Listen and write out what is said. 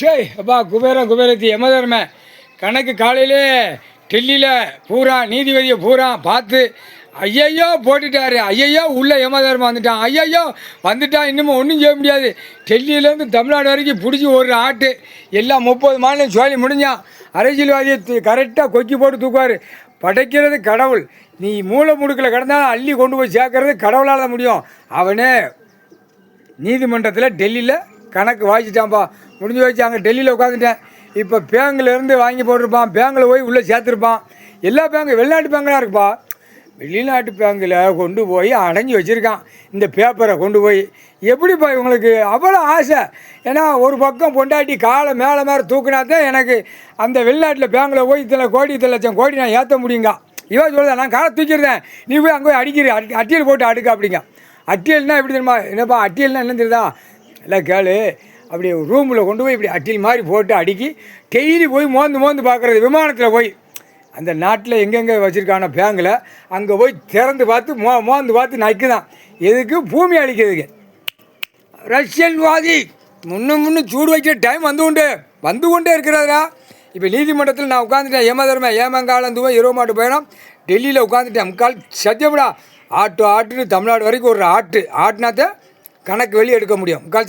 ஷே அப்பா குபேரத்தி யமதர்ம கணக்கு காலையிலே டெல்லியில் பூரா நீதிபதியை பூரா பார்த்து ஐயையோ போட்டுட்டாரு, ஐயையோ உள்ள யமதர்மம் வந்துட்டான், ஐயையோ வந்துட்டான், இன்னமும் ஒன்றும் செய்ய முடியாது. டெல்லியிலேருந்து தமிழ்நாடு வரைக்கும் பிடிச்சி ஒரு ஆட்டு எல்லாம் 30 மாநிலம் சொல்லி முடிஞ்சான். அரசியல்வாதியை கரெக்டாக கொக்கி போட்டு தூக்குவார். படைக்கிறது கடவுள், நீ மூளை முடுக்கில் கிடந்தாலும் அள்ளி கொண்டு போய் சேர்க்கறது கடவுளால் தான் முடியும். அவனே நீதிமன்றத்தில் டெல்லியில் கணக்கு வாசிட்டான்ப்பா, முடிஞ்சு வச்சு அங்கே டெல்லியில் உட்காந்துட்டேன். இப்போ பேங்கிலேருந்து வாங்கி போட்டிருப்பான், பேங்கில் போய் உள்ளே சேர்த்துருப்பான். எல்லா பேங்கு வெளிநாட்டு பேங்கெலாம் இருக்குப்பா, வெளிநாட்டு பேங்கில் கொண்டு போய் அடைஞ்சி வச்சுருக்கான் இந்த பேப்பரை கொண்டு போய். எப்படிப்பா இவங்களுக்கு அவ்வளோ ஆசை? ஏன்னா ஒரு பக்கம் பொண்டாட்டி காலை மேலே மேலே தூக்குனா தான் எனக்கு அந்த வெளிநாட்டில் பேங்கில் போய் இத்தனை கோடி இத்தனை லட்சம் கோடி நான் ஏற்ற முடியுங்க. இவன் சொல்லுதான் நான் காலை தூக்கிடுறேன், நீ போய் அங்கே போய் அடிக்கிற அட்டியல் போட்டு அடுக்க அப்படிங்க. அட்டியல்னா எப்படி தெரியுமா? என்னப்பா அட்டியல்னா என்ன தெரியுதா? இல்லை கேளு, அப்படி ரூமில் கொண்டு போய் இப்படி அட்டியல் மாதிரி போட்டு அடுக்கி டெய்லி போய் மோந்து பார்க்குறது. விமானத்தில் போய் அந்த நாட்டில் எங்கெங்கே வச்சுருக்கான பேங்கில் அங்கே போய் திறந்து பார்த்து மோந்து பார்த்து நக்குதான். எதுக்கு? பூமி அழிக்கிறதுக்கு. ரஷ்யன்வாதி முன்னும் சூடு வைக்கிற டைம் வந்து கொண்டே இருக்கிறாரா? இப்போ நீதிமன்றத்தில் நான் உட்காந்துட்டேன். யமதர்ம ஏமங்காலம் தூவம் இரவு மாட்டு போயிடும். டெல்லியில் உட்காந்துட்டேன். முக்கால் சத்தியப்படா ஆட்டுன்னு தமிழ்நாடு வரைக்கும் ஒரு ஆட்டுனாத்தான் கணக்கு வெளியே எடுக்க முடியும். முக்கால்